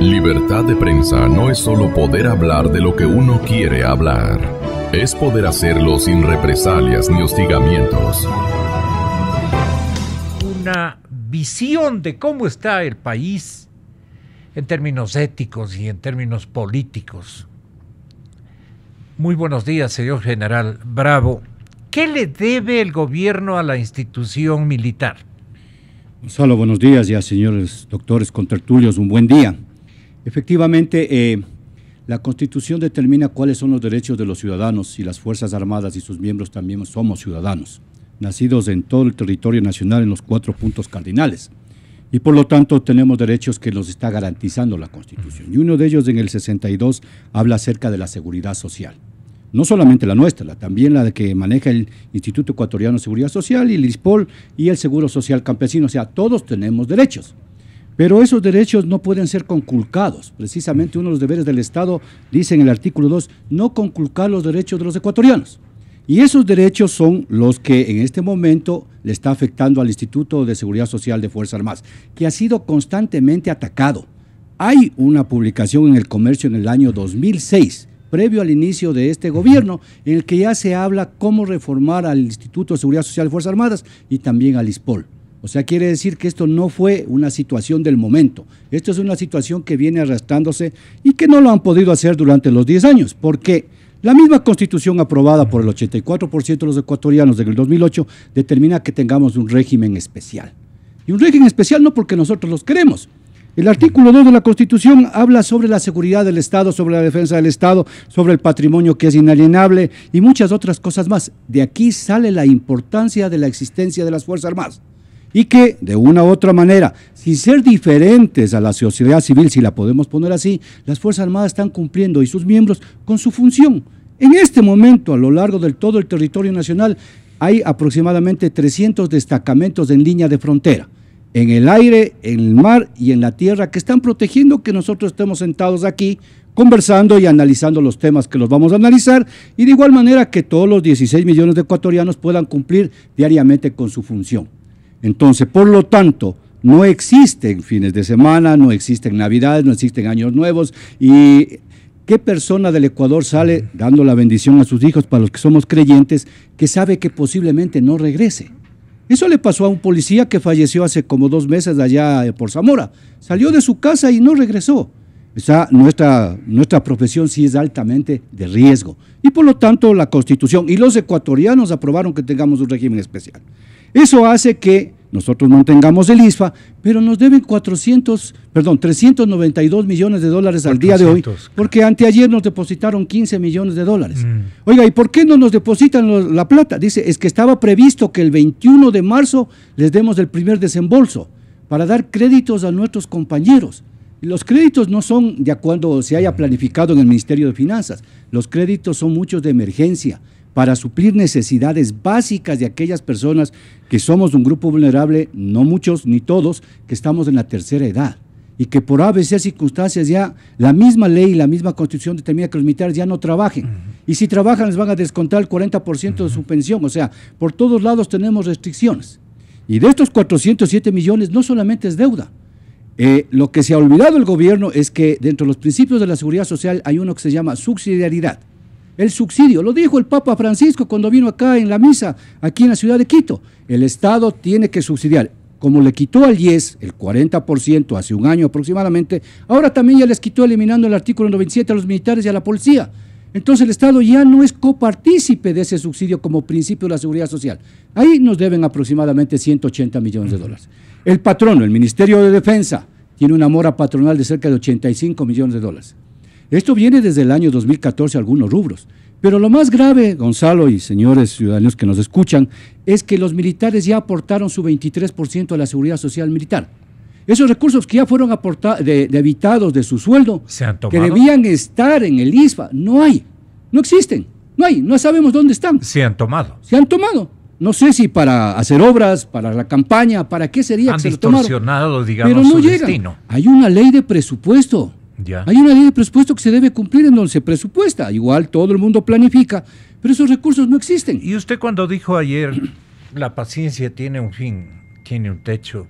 Libertad de prensa no es solo poder hablar de lo que uno quiere hablar. Es poder hacerlo sin represalias ni hostigamientos. Una visión de cómo está el país en términos éticos y en términos políticos. Muy buenos días, señor general Bravo. ¿Qué le debe el gobierno a la institución militar? Gonzalo, buenos días, ya señores doctores contertulios, un buen día. Efectivamente, la Constitución determina cuáles son los derechos de los ciudadanos y las Fuerzas Armadas y sus miembros también somos ciudadanos, nacidos en todo el territorio nacional en los 4 puntos cardinales. Y por lo tanto tenemos derechos que nos está garantizando la Constitución. Y uno de ellos en el 62 habla acerca de la seguridad social. No solamente la nuestra, también la de que maneja el Instituto Ecuatoriano de Seguridad Social y el ISPOL y el Seguro Social Campesino. O sea, todos tenemos derechos. Pero esos derechos no pueden ser conculcados. Precisamente uno de los deberes del Estado, dice en el artículo 2, no conculcar los derechos de los ecuatorianos. Y esos derechos son los que en este momento le está afectando al Instituto de Seguridad Social de Fuerzas Armadas, que ha sido constantemente atacado. Hay una publicación en El Comercio en el año 2006, previo al inicio de este gobierno, en el que ya se habla cómo reformar al Instituto de Seguridad Social de Fuerzas Armadas y también al ISPOL. O sea, quiere decir que esto no fue una situación del momento. Esto es una situación que viene arrastrándose y que no lo han podido hacer durante los 10 años, porque la misma Constitución aprobada por el 84% de los ecuatorianos en el 2008 determina que tengamos un régimen especial. Y un régimen especial no porque nosotros los queremos. El artículo 2 de la Constitución habla sobre la seguridad del Estado, sobre la defensa del Estado, sobre el patrimonio que es inalienable y muchas otras cosas más. De aquí sale la importancia de la existencia de las Fuerzas Armadas. Y que, de una u otra manera, sin ser diferentes a la sociedad civil, si la podemos poner así, las Fuerzas Armadas están cumpliendo y sus miembros con su función. En este momento, a lo largo de todo el territorio nacional, hay aproximadamente 300 destacamentos en línea de frontera, en el aire, en el mar y en la tierra, que están protegiendo que nosotros estemos sentados aquí, conversando y analizando los temas que los vamos a analizar, y de igual manera que todos los 16 millones de ecuatorianos puedan cumplir diariamente con su función. Entonces, por lo tanto, no existen fines de semana, no existen Navidades, no existen años nuevos. ¿Y qué persona del Ecuador sale dando la bendición a sus hijos, para los que somos creyentes, que sabe que posiblemente no regrese? Eso le pasó a un policía que falleció hace como 2 meses allá por Zamora. Salió de su casa y no regresó. O sea, nuestra profesión sí es altamente de riesgo. Y por lo tanto, la Constitución y los ecuatorianos aprobaron que tengamos un régimen especial. Eso hace que nosotros no tengamos el ISFA, pero nos deben 392 millones de dólares al día de hoy, porque anteayer nos depositaron 15 millones de dólares. Oiga, ¿y por qué no nos depositan la plata? Dice, es que estaba previsto que el 21 de marzo les demos el primer desembolso para dar créditos a nuestros compañeros. Los créditos no son de acuerdo se haya planificado en el Ministerio de Finanzas, los créditos son muchos de emergencia, para suplir necesidades básicas de aquellas personas que somos un grupo vulnerable, no muchos ni todos, que estamos en la tercera edad y que por ABC circunstancias ya la misma ley y la misma Constitución determina que los militares ya no trabajen. Y si trabajan les van a descontar el 40% de su pensión. O sea, por todos lados tenemos restricciones. Y de estos 407 millones no solamente es deuda. Lo que se ha olvidado el gobierno es que dentro de los principios de la seguridad social hay uno que se llama subsidiariedad. El subsidio, lo dijo el Papa Francisco cuando vino acá en la misa, aquí en la ciudad de Quito. El Estado tiene que subsidiar. Como le quitó al IES el 40% hace un año aproximadamente, ahora también ya les quitó eliminando el artículo 97 a los militares y a la policía. Entonces el Estado ya no es copartícipe de ese subsidio como principio de la seguridad social. Ahí nos deben aproximadamente 180 millones de dólares. El patrono, el Ministerio de Defensa, tiene una mora patronal de cerca de 85 millones de dólares. Esto viene desde el año 2014 algunos rubros, pero lo más grave, Gonzalo y señores ciudadanos que nos escuchan, es que los militares ya aportaron su 23% a la seguridad social militar. Esos recursos que ya fueron debitados de su sueldo, que debían estar en el ISFA, no hay, no existen, no sabemos dónde están. Se han tomado. No sé si para hacer obras, para la campaña, para qué sería que se lo tomaron. Han distorsionado, digamos, pero no su llegan. destino. Hay una ley de presupuesto. Ya. Hay una ley de presupuesto que se debe cumplir en donde se presupuesta. Igual todo el mundo planifica, pero esos recursos no existen. Y usted cuando dijo ayer, la paciencia tiene un fin, tiene un techo.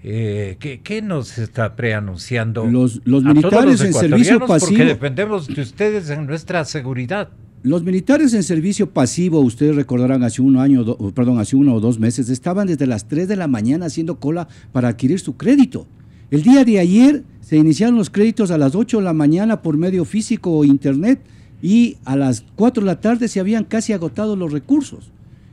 ¿Qué nos está preanunciando Los a todos militares los en servicio ecuatorianos? Porque pasivo. dependemos de ustedes en nuestra seguridad. Los militares en servicio pasivo, ustedes recordarán, hace 1 o 2 meses, estaban desde las 3 de la mañana haciendo cola para adquirir su crédito. El día de ayer se iniciaron los créditos a las 8 de la mañana por medio físico o internet y a las 4 de la tarde se habían casi agotado los recursos.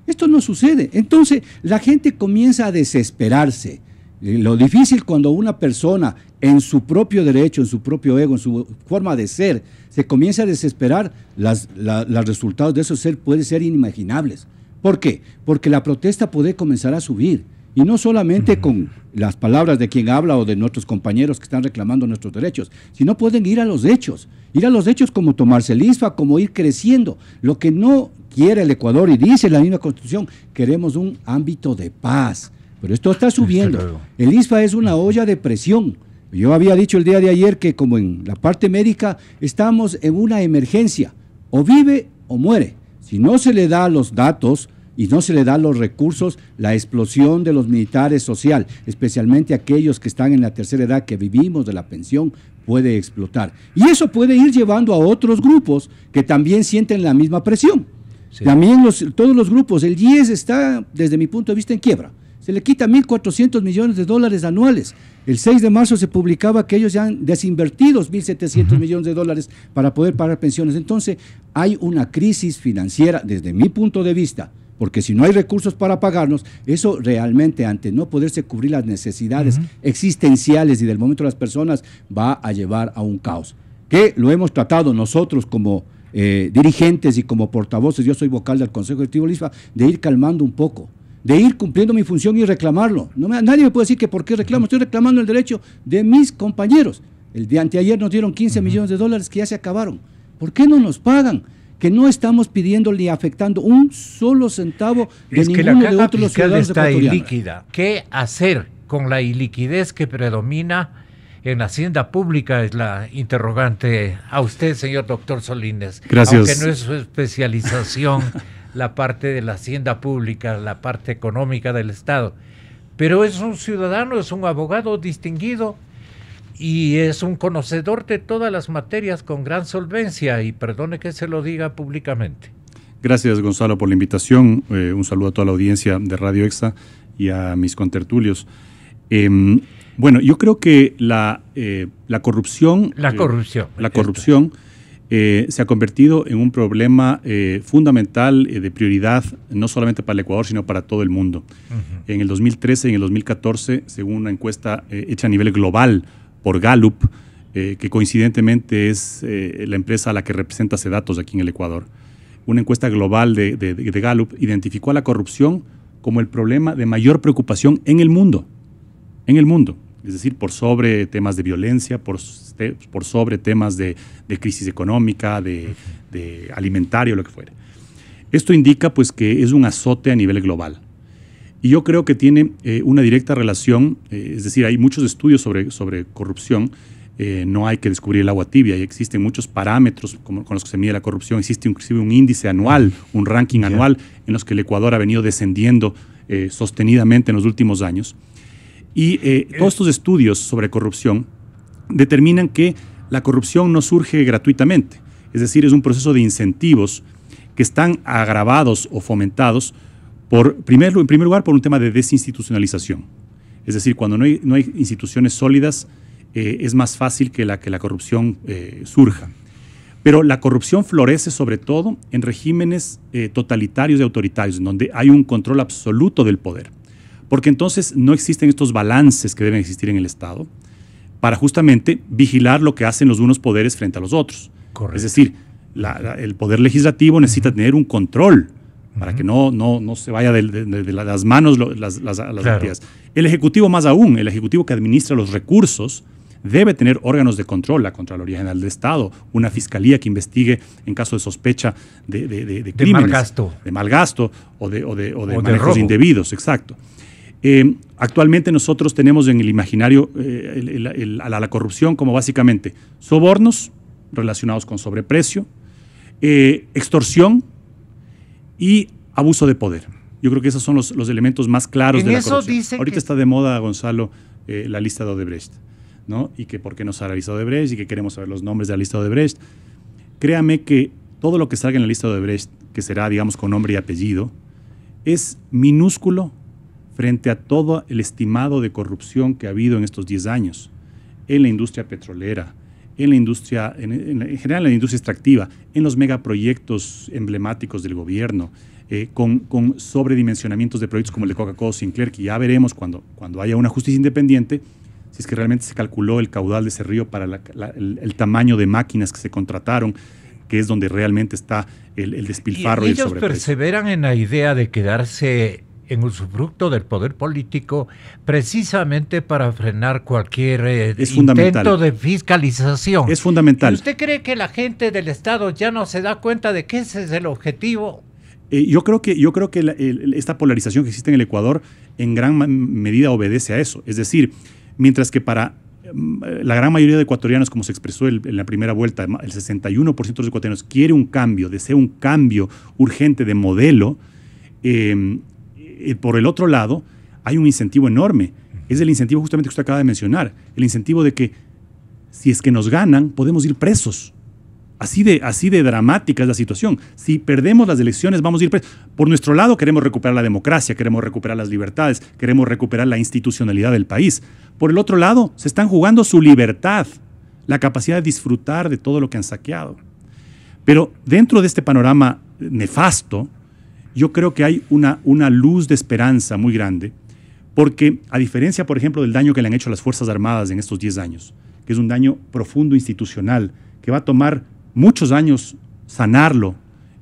Esto no sucede. Entonces la gente comienza a desesperarse. Lo difícil cuando una persona en su propio derecho, en su propio ego, en su forma de ser, se comienza a desesperar, los resultados de eso pueden ser inimaginables. ¿Por qué? Porque la protesta puede comenzar a subir. Y no solamente con las palabras de quien habla o de nuestros compañeros que están reclamando nuestros derechos, sino pueden ir a los hechos. Ir a los hechos como tomarse el ISFA, como ir creciendo. Lo que no quiere el Ecuador, y dice la misma Constitución, queremos un ámbito de paz. Pero esto está subiendo. El ISFA es una olla de presión. Yo había dicho el día de ayer que como en la parte médica estamos en una emergencia. O vive o muere. Si no se le da los datos y no se le da los recursos, la explosión de los militares social, especialmente aquellos que están en la tercera edad, que vivimos de la pensión, puede explotar. Y eso puede ir llevando a otros grupos que también sienten la misma presión. Sí. También todos los grupos, el IES está, desde mi punto de vista, en quiebra. Se le quita $1.400 millones anuales. El 6 de marzo se publicaba que ellos ya han desinvertido $1.700 millones para poder pagar pensiones. Entonces, hay una crisis financiera desde mi punto de vista, porque si no hay recursos para pagarnos, eso realmente, ante no poderse cubrir las necesidades existenciales y del momento de las personas, va a llevar a un caos. Que lo hemos tratado nosotros como dirigentes y como portavoces, yo soy vocal del Consejo Directivo del ISFA, de ir calmando un poco, de ir cumpliendo mi función y reclamarlo. Nadie me puede decir que por qué reclamo, estoy reclamando el derecho de mis compañeros. El día anteayer nos dieron $15 millones que ya se acabaron. ¿Por qué no nos pagan? Que no estamos pidiendo ni afectando un solo centavo de ninguno de otros los ciudadanos ecuatorianos. Está ilíquida. ¿Qué hacer con la iliquidez que predomina en la hacienda pública? Es la interrogante a usted, señor doctor Solínez. Gracias. Aunque no es su especialización la parte de la hacienda pública, la parte económica del Estado. Pero es un ciudadano, es un abogado distinguido y es un conocedor de todas las materias con gran solvencia, y perdone que se lo diga públicamente. Gracias, Gonzalo, por la invitación. Un saludo a toda la audiencia de Radio Extra y a mis contertulios. Bueno, yo creo que la corrupción... La corrupción se ha convertido en un problema fundamental, de prioridad, no solamente para el Ecuador, sino para todo el mundo. En el 2013 y en el 2014, según una encuesta hecha a nivel global por Gallup, que coincidentemente es la empresa a la que representa Sedatos aquí en el Ecuador, una encuesta global de Gallup identificó a la corrupción como el problema de mayor preocupación en el mundo. Es decir, por sobre temas de violencia, por sobre temas de crisis económica, de alimentario, lo que fuere. Esto indica pues que es un azote a nivel global. Y yo creo que tiene una directa relación, es decir, hay muchos estudios sobre corrupción, no hay que descubrir el agua tibia, y existen muchos parámetros con los que se mide la corrupción, existe inclusive un índice anual, un ranking anual, en los que el Ecuador ha venido descendiendo sostenidamente en los últimos años. Y todos estos estudios sobre corrupción determinan que la corrupción no surge gratuitamente, es decir, es un proceso de incentivos que están agravados o fomentados en primer lugar por un tema de desinstitucionalización. Es decir, cuando no hay instituciones sólidas, es más fácil que la corrupción surja. Pero la corrupción florece sobre todo en regímenes totalitarios y autoritarios, en donde hay un control absoluto del poder. Porque entonces no existen estos balances que deben existir en el Estado para justamente vigilar lo que hacen los unos poderes frente a los otros. Correcto. Es decir, el poder legislativo necesita tener un control para que no se vaya de las manos las actividades. El Ejecutivo más aún, el Ejecutivo que administra los recursos, debe tener órganos de control, la Contraloría General del Estado, una fiscalía que investigue en caso de sospecha de crímenes, de mal gasto o de manejos indebidos, exacto. Actualmente nosotros tenemos en el imaginario a la corrupción como básicamente sobornos relacionados con sobreprecio, extorsión y abuso de poder. Yo creo que esos son los elementos más claros de la corrupción. Ahorita está de moda, Gonzalo, la lista de Odebrecht, ¿no? Y que por qué no sale la lista de Odebrecht y que queremos saber los nombres de la lista de Odebrecht. Créame que todo lo que salga en la lista de Odebrecht, que será, digamos, con nombre y apellido, es minúsculo frente a todo el estimado de corrupción que ha habido en estos 10 años en la industria petrolera, en la industria, en general en la industria extractiva, en los megaproyectos emblemáticos del gobierno, con sobredimensionamientos de proyectos como el de Coca-Cola Sinclair, que ya veremos cuando haya una justicia independiente, si es que realmente se calculó el caudal de ese río para el tamaño de máquinas que se contrataron, que es donde realmente está el despilfarro y el sobreprecio. Ellos perseveran en la idea de quedarse en usufructo del poder político precisamente para frenar cualquier intento de fiscalización. Es fundamental. ¿Y usted cree que la gente del Estado ya no se da cuenta de que ese es el objetivo? Yo creo que esta polarización que existe en el Ecuador en gran medida obedece a eso. Es decir, mientras que para la gran mayoría de ecuatorianos, como se expresó en la primera vuelta, el 61% de los ecuatorianos quiere un cambio, desea un cambio urgente de modelo, por el otro lado hay un incentivo enorme. Es el incentivo justamente que usted acaba de mencionar, el incentivo de que si es que nos ganan, podemos ir presos. Así de dramática es la situación. Si perdemos las elecciones, vamos a ir presos. Por nuestro lado, queremos recuperar la democracia, queremos recuperar las libertades, queremos recuperar la institucionalidad del país. Por el otro lado, se están jugando su libertad, la capacidad de disfrutar de todo lo que han saqueado. Pero dentro de este panorama nefasto, yo creo que hay una luz de esperanza muy grande, porque a diferencia, por ejemplo, del daño que le han hecho a las Fuerzas Armadas en estos 10 años, que es un daño profundo institucional, que va a tomar muchos años sanarlo,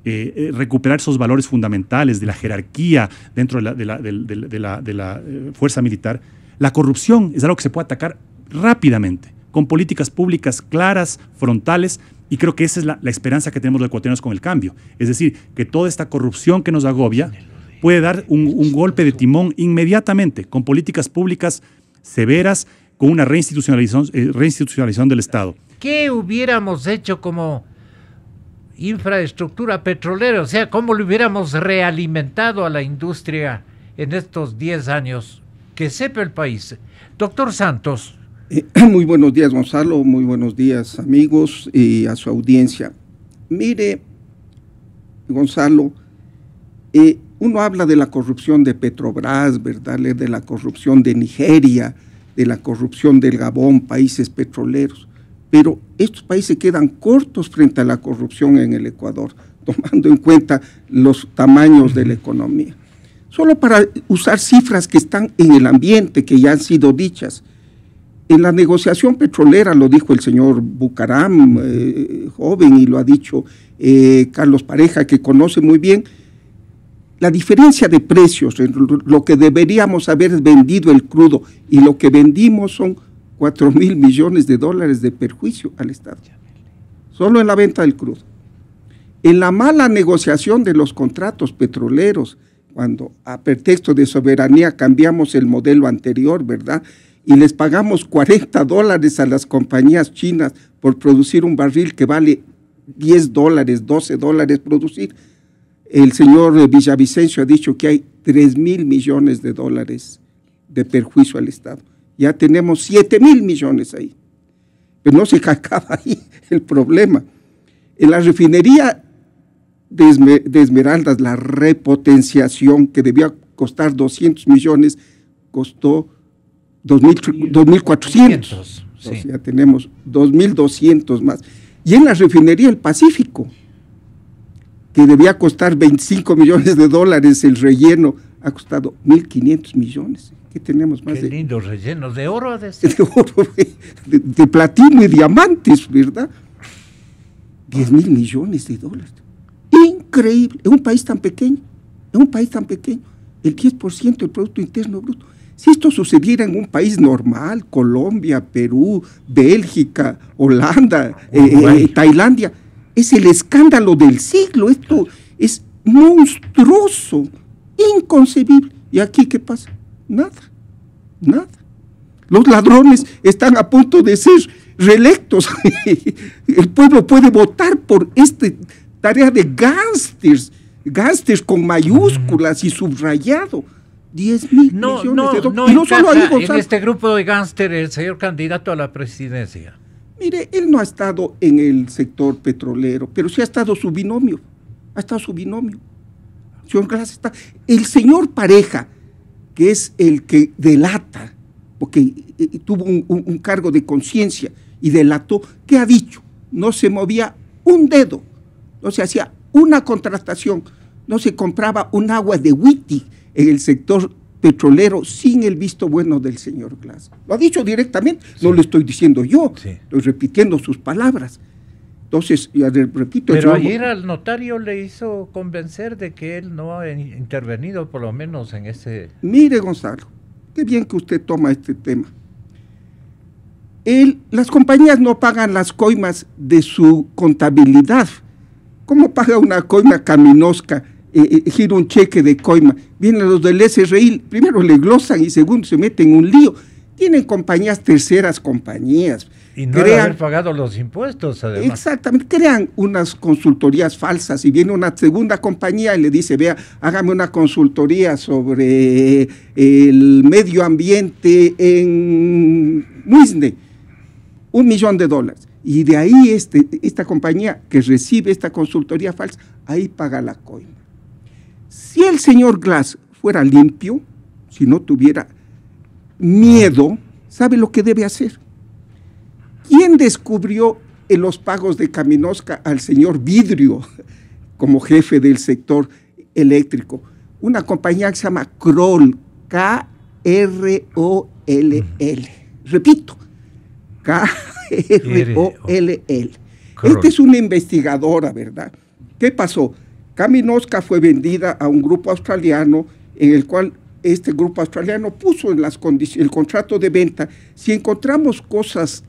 recuperar esos valores fundamentales de la jerarquía dentro de la fuerza militar, la corrupción es algo que se puede atacar rápidamente, con políticas públicas claras, frontales, y creo que esa es la esperanza que tenemos los ecuatorianos con el cambio. Es decir, que toda esta corrupción que nos agobia puede dar un golpe de timón inmediatamente, con políticas públicas severas, con una reinstitucionalización del Estado. ¿Qué hubiéramos hecho como infraestructura petrolera? O sea, ¿cómo le hubiéramos realimentado a la industria en estos 10 años? Que sepa el país. Doctor Santos. Muy buenos días, Gonzalo. Muy buenos días, amigos, y a su audiencia. Mire, Gonzalo, uno habla de la corrupción de Petrobras, ¿verdad? De la corrupción de Nigeria, de la corrupción del Gabón, países petroleros. Pero estos países quedan cortos frente a la corrupción en el Ecuador, tomando en cuenta los tamaños de la economía. Solo para usar cifras que están en el ambiente, que ya han sido dichas. En la negociación petrolera, lo dijo el señor Bucaram, joven, y lo ha dicho Carlos Pareja, que conoce muy bien, la diferencia de precios, lo que deberíamos haber vendido el crudo y lo que vendimos son 4.000 millones de dólares de perjuicio al Estado, solo en la venta del crudo. En la mala negociación de los contratos petroleros, cuando a pretexto de soberanía cambiamos el modelo anterior, ¿verdad?, y les pagamos $40 a las compañías chinas por producir un barril que vale $10, $12 producir. El señor Villavicencio ha dicho que hay 3.000 millones de dólares de perjuicio al Estado. Ya tenemos 7.000 millones ahí. Pero no se acaba ahí el problema. En la refinería de Esmeraldas, la repotenciación que debía costar 200 millones, costó 2.400. Sí. O sea, tenemos 2.200 más. Y en la refinería El Pacífico, que debía costar 25 millones de dólares el relleno, ha costado 1.500 millones. ¿Qué tenemos más? Qué lindos rellenos de oro. De oro, de platino y diamantes, ¿verdad? 10.000 millones de dólares. Increíble. En un país tan pequeño, el 10% del Producto Interno Bruto. Si esto sucediera en un país normal, Colombia, Perú, Bélgica, Holanda, Tailandia, es el escándalo del siglo. Esto es monstruoso, inconcebible. ¿Y aquí qué pasa? Nada. Los ladrones están a punto de ser reelectos. El pueblo puede votar por esta tarea de gángsters con mayúsculas y subrayado. 10.000 millones de dólares. No, y no solo ahí, Gonzalo, en este grupo de gángster el señor candidato a la presidencia. Mire, él no ha estado en el sector petrolero, pero sí ha estado su binomio. Señor Glass está. El señor Pareja, que es el que delata, porque tuvo un cargo de conciencia y delató, ¿qué ha dicho? No se movía un dedo, no se hacía una contratación, no se compraba un agua de Wittig en el sector petrolero sin el visto bueno del señor Glass. Lo ha dicho directamente, sí. No lo estoy diciendo yo, sí. Estoy repitiendo sus palabras. Entonces, ya repito. Pero ayer al notario le hizo convencer de que él no ha intervenido, por lo menos en ese... Mire, Gonzalo, qué bien que usted toma este tema. Las compañías no pagan las coimas de su contabilidad. ¿Cómo paga una coima Caminosca? Gira un cheque de coima. Vienen los del SRI, primero le glosan y segundo se meten en un lío. Tienen compañías, terceras compañías. Y no deben haber pagado los impuestos, además. Exactamente, crean unas consultorías falsas y viene una segunda compañía y le dice, vea, hágame una consultoría sobre el medio ambiente en Muisne, $1 millón. Y de ahí esta compañía que recibe esta consultoría falsa, ahí paga la coima. Si el señor Glass fuera limpio, si no tuviera miedo, ¿sabe lo que debe hacer? ¿Quién descubrió en los pagos de Caminosca al señor Vidrio como jefe del sector eléctrico? Una compañía que se llama Kroll, K-R-O-L-L. Repito, K-R-O-L-L. Esta es una investigadora, ¿verdad? ¿Qué pasó? Caminosca fue vendida a un grupo australiano en el cual este grupo australiano puso en las condiciones, el contrato de venta, si encontramos cosas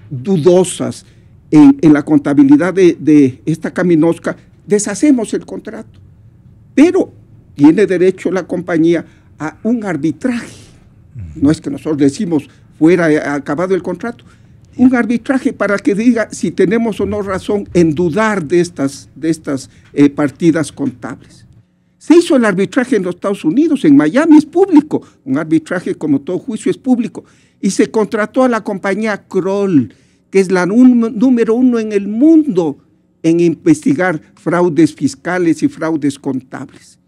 dudosas en la contabilidad de esta Caminosca, deshacemos el contrato. Pero tiene derecho la compañía a un arbitraje. No es que nosotros decimos fuera acabado el contrato. Un arbitraje para que diga si tenemos o no razón en dudar de estas partidas contables. Se hizo el arbitraje en los Estados Unidos, en Miami, es público. Un arbitraje, como todo juicio, es público. Y se contrató a la compañía Kroll, que es la número 1 en el mundo en investigar fraudes fiscales y fraudes contables.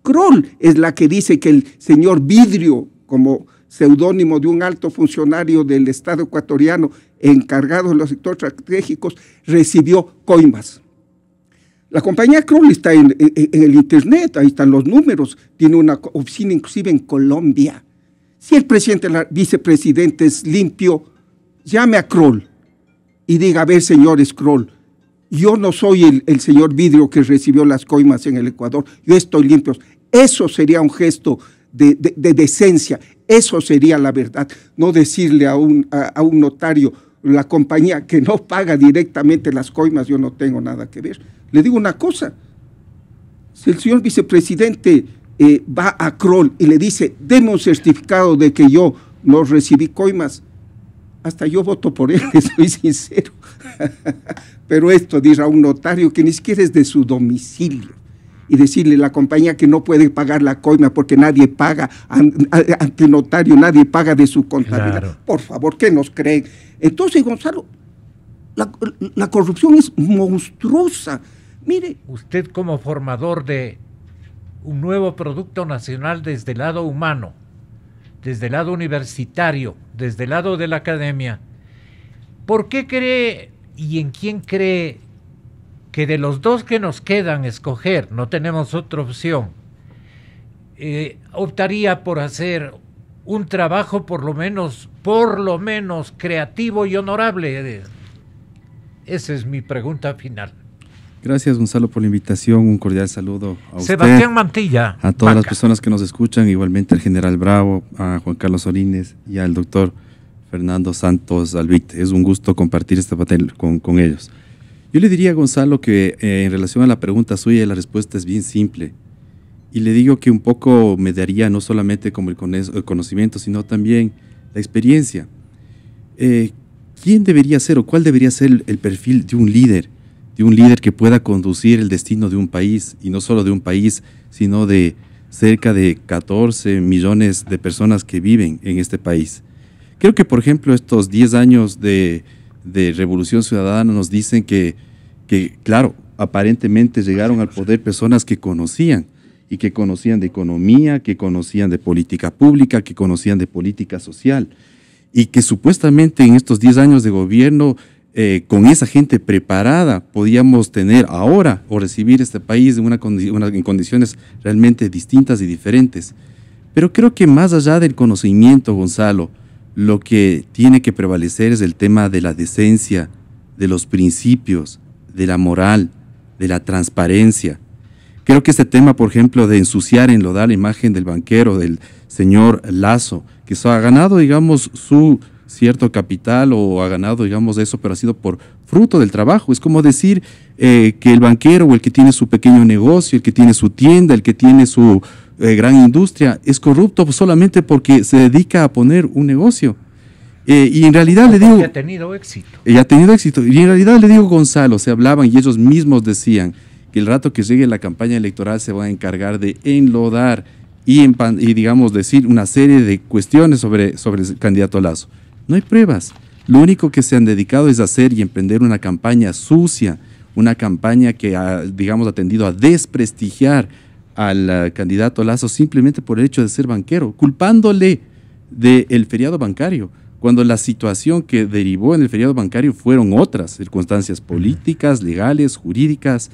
Kroll es la que dice que el señor Vidrio, como seudónimo de un alto funcionario del Estado ecuatoriano encargado de los sectores estratégicos, recibió coimas. La compañía Kroll está en el internet, ahí están los números, tiene una oficina inclusive en Colombia. Si el presidente, el vicepresidente es limpio, llame a Kroll y diga, a ver, señores Kroll, yo no soy el señor Vidrio que recibió las coimas en el Ecuador, yo estoy limpio. Eso sería un gesto de decencia, eso sería la verdad, no decirle a un notario, la compañía que no paga directamente las coimas, yo no tengo nada que ver. Le digo una cosa, si el señor vicepresidente va a Kroll y le dice, deme un certificado de que yo no recibí coimas, hasta yo voto por él, soy sincero. Pero esto dirá un notario que ni siquiera es de su domicilio, y decirle a la compañía que no puede pagar la coima porque nadie paga, ante el notario nadie paga de su contabilidad. Claro. Por favor, ¿qué nos creen? Entonces, Gonzalo, la corrupción es monstruosa. Mire. Usted como formador de un nuevo producto nacional desde el lado humano, desde el lado universitario, desde el lado de la academia, ¿por qué cree y en quién cree que de los dos que nos quedan escoger, no tenemos otra opción, optaría por hacer un trabajo por lo menos creativo y honorable? Esa es mi pregunta final. Gracias, Gonzalo, por la invitación. Un cordial saludo a usted, Sebastián Mantilla, a todas las personas que nos escuchan, igualmente al general Bravo, a Juan Carlos Orines y al doctor Fernando Santos Albite. Es un gusto compartir este papel con ellos. Yo le diría a Gonzalo que en relación a la pregunta suya, la respuesta es bien simple. Y le digo que un poco me daría no solamente como el conocimiento, sino también la experiencia. ¿Quién debería ser o cuál debería ser el perfil de un líder que pueda conducir el destino de un país, y no solo de un país, sino de cerca de 14 millones de personas que viven en este país. Creo que, por ejemplo, estos 10 años de Revolución Ciudadana nos dicen que, claro, aparentemente llegaron al poder personas que conocían, y que conocían de economía, que conocían de política pública, que conocían de política social, y que supuestamente en estos 10 años de gobierno, con esa gente preparada, podíamos tener ahora o recibir este país en condiciones realmente distintas y diferentes. Pero creo que más allá del conocimiento, Gonzalo, lo que tiene que prevalecer es el tema de la decencia, de los principios, de la moral, de la transparencia. Creo que este tema, por ejemplo, de ensuciar, enlodar la imagen del banquero, del señor Lasso, que ha ganado, digamos, su cierto capital o ha ganado, digamos, eso, pero ha sido por fruto del trabajo. Es como decir que el banquero o el que tiene su pequeño negocio, el que tiene su tienda, el que tiene su gran industria, es corrupto solamente porque se dedica a poner un negocio. Y en realidad le digo... ha tenido éxito. Ha tenido éxito. Y en realidad le digo, Gonzalo, se hablaban y ellos mismos decían que el rato que llegue la campaña electoral se van a encargar de enlodar y digamos, decir una serie de cuestiones sobre el candidato Lasso. No hay pruebas. Lo único que se han dedicado es hacer y emprender una campaña sucia, una campaña que ha, digamos, ha tendido a desprestigiar al candidato Lasso simplemente por el hecho de ser banquero, culpándole del feriado bancario, cuando la situación que derivó en el feriado bancario fueron otras circunstancias políticas, legales, jurídicas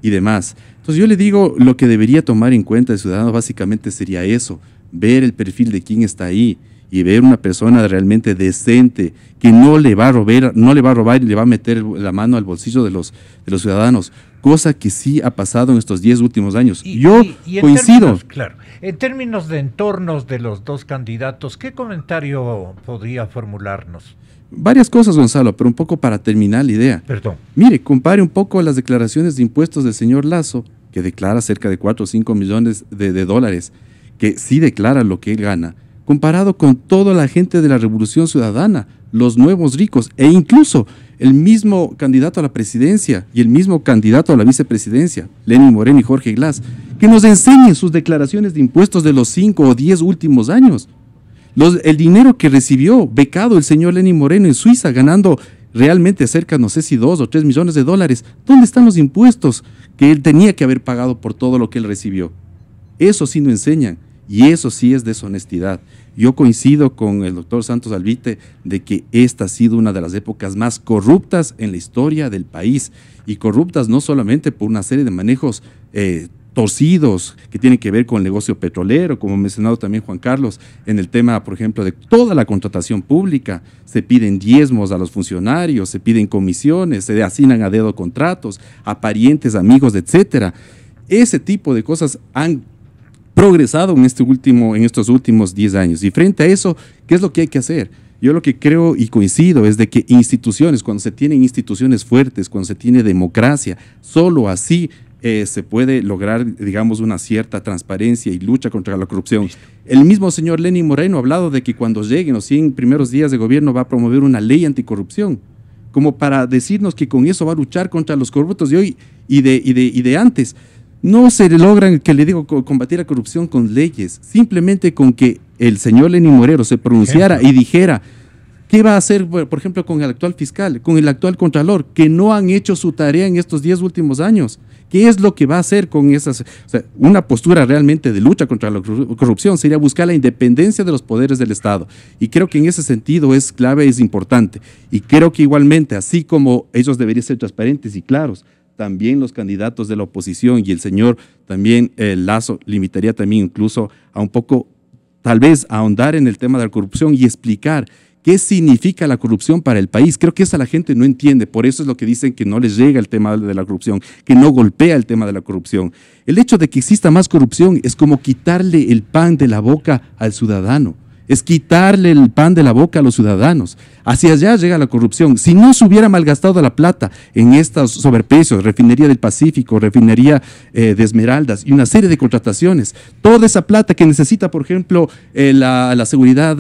y demás. Entonces yo le digo, lo que debería tomar en cuenta el ciudadano básicamente sería eso, ver el perfil de quién está ahí y ver una persona realmente decente que no le va a robar y le va a meter la mano al bolsillo de los ciudadanos, cosa que sí ha pasado en estos 10 últimos años. Yo coincido. Claro, en términos de entornos de los dos candidatos, ¿qué comentario podría formularnos? Varias cosas, Gonzalo, pero un poco para terminar la idea. Perdón. Mire, compare un poco las declaraciones de impuestos del señor Lasso, que declara cerca de 4 o 5 millones de dólares, que sí declara lo que él gana, comparado con toda la gente de la Revolución Ciudadana, los nuevos ricos, e incluso el mismo candidato a la presidencia y el mismo candidato a la vicepresidencia, Lenín Moreno y Jorge Glass, que nos enseñen sus declaraciones de impuestos de los 5 o 10 últimos años. El dinero que recibió becado el señor Lenín Moreno en Suiza, ganando realmente cerca, no sé si 2 o 3 millones de dólares. ¿Dónde están los impuestos que él tenía que haber pagado por todo lo que él recibió? Eso sí no enseñan, y eso sí es deshonestidad. Yo coincido con el doctor Santos Alvite de que esta ha sido una de las épocas más corruptas en la historia del país, y corruptas no solamente por una serie de manejos torcidos que tienen que ver con el negocio petrolero, como ha mencionado también Juan Carlos, en el tema, por ejemplo, de toda la contratación pública. Se piden diezmos a los funcionarios, se piden comisiones, se asignan a dedo contratos a parientes, amigos, etcétera. Ese tipo de cosas han progresado en estos últimos 10 años. Y frente a eso, ¿qué es lo que hay que hacer? Yo lo que creo y coincido es de que cuando se tienen instituciones fuertes, cuando se tiene democracia, solo así se puede lograr, digamos, una cierta transparencia y lucha contra la corrupción. El mismo señor Lenín Moreno ha hablado de que cuando lleguen los 100 primeros días de gobierno va a promover una ley anticorrupción, como para decirnos que con eso va a luchar contra los corruptos de hoy y de antes. No se logran, que le digo, combatir la corrupción con leyes, simplemente con que el señor Lenín Moreno se pronunciara y dijera qué va a hacer, por ejemplo, con el actual fiscal, con el actual contralor, que no han hecho su tarea en estos 10 últimos años. ¿Qué es lo que va a hacer con esas? O sea, una postura realmente de lucha contra la corrupción sería buscar la independencia de los poderes del Estado. Y creo que en ese sentido es clave, es importante. Y creo que igualmente, así como ellos deberían ser transparentes y claros, también los candidatos de la oposición y el señor también Lasso limitaría también incluso a un poco, tal vez, ahondar en el tema de la corrupción y explicar qué significa la corrupción para el país. Creo que esa la gente no entiende, por eso es lo que dicen que no les llega el tema de la corrupción, que no golpea el tema de la corrupción. El hecho de que exista más corrupción es como quitarle el pan de la boca al ciudadano. es quitarle el pan de la boca a los ciudadanos. Hacia allá llega la corrupción. Si no se hubiera malgastado la plata en estos sobreprecios, refinería del Pacífico, refinería de Esmeraldas y una serie de contrataciones, toda esa plata que necesita, por ejemplo, la seguridad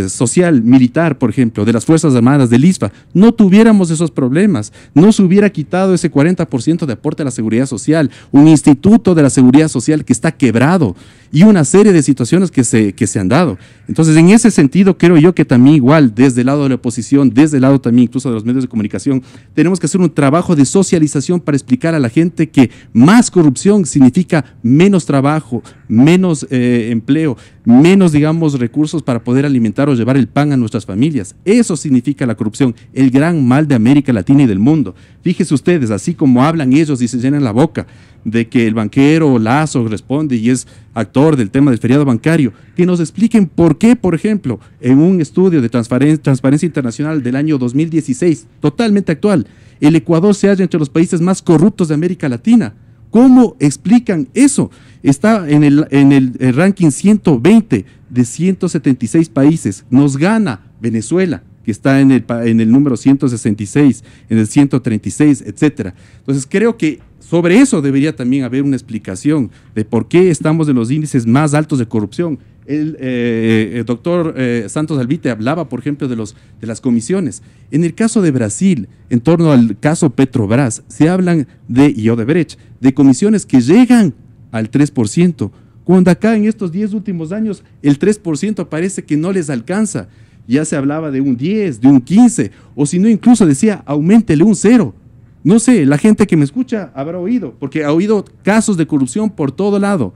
social, militar, por ejemplo, de las Fuerzas Armadas, del ISFA, no tuviéramos esos problemas. No se hubiera quitado ese 40% de aporte a la seguridad social, un instituto de la seguridad social que está quebrado y una serie de situaciones que se han dado. Entonces, en ese sentido, creo yo que también igual, desde el lado de la oposición, desde el lado también incluso de los medios de comunicación, tenemos que hacer un trabajo de socialización para explicar a la gente que más corrupción significa menos trabajo, menos empleo, menos, digamos, recursos para poder alimentar o llevar el pan a nuestras familias. Eso significa la corrupción, el gran mal de América Latina y del mundo. Fíjense ustedes, así como hablan ellos y se llenan la boca de que el banquero Lazo responde y es actor del tema del feriado bancario, que nos expliquen por qué, por ejemplo, en un estudio de Transparencia Internacional del año 2016, totalmente actual, el Ecuador se halla entre los países más corruptos de América Latina. ¿Cómo explican eso? Está en el ranking 120 de 176 países. Nos gana Venezuela, que está en el número 166, en el 136, etcétera. Entonces creo que sobre eso debería también haber una explicación de por qué estamos en los índices más altos de corrupción. El doctor Santos Alvite hablaba, por ejemplo, de las comisiones. En el caso de Brasil, en torno al caso Petrobras, se hablan y Odebrecht, de comisiones que llegan al 3%, cuando acá en estos 10 últimos años el 3% parece que no les alcanza. Ya se hablaba de un 10, de un 15, o si no incluso decía, auméntele un 0. No sé, la gente que me escucha habrá oído, porque ha oído casos de corrupción por todo lado.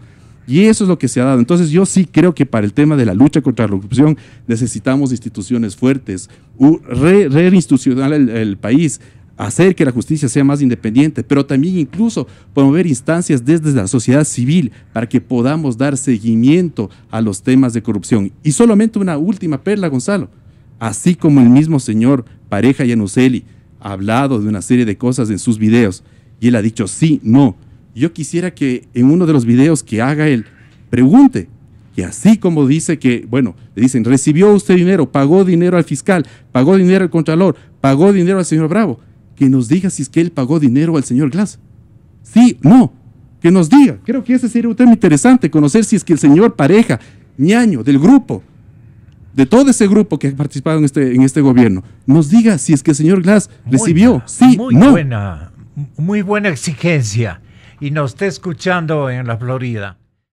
Y eso es lo que se ha dado. Entonces yo sí creo que para el tema de la lucha contra la corrupción necesitamos instituciones fuertes, reinstitucionar el país, hacer que la justicia sea más independiente, pero también incluso promover instancias desde la sociedad civil para que podamos dar seguimiento a los temas de corrupción. Y solamente una última perla, Gonzalo. Así como el mismo señor Pareja Yanuseli ha hablado de una serie de cosas en sus videos y él ha dicho sí, no. Yo quisiera que en uno de los videos que haga él pregunte, que así como dice que, bueno, le dicen, recibió usted dinero, pagó dinero al fiscal, pagó dinero al contralor, pagó dinero al señor Bravo, que nos diga si es que él pagó dinero al señor Glass. Sí, no, que nos diga. Creo que ese sería un tema interesante, conocer si es que el señor Pareja, ñaño del grupo, de todo ese grupo que ha participado en este gobierno, nos diga si es que el señor Glass recibió, sí, no. Muy buena exigencia. Y nos está escuchando en la Florida.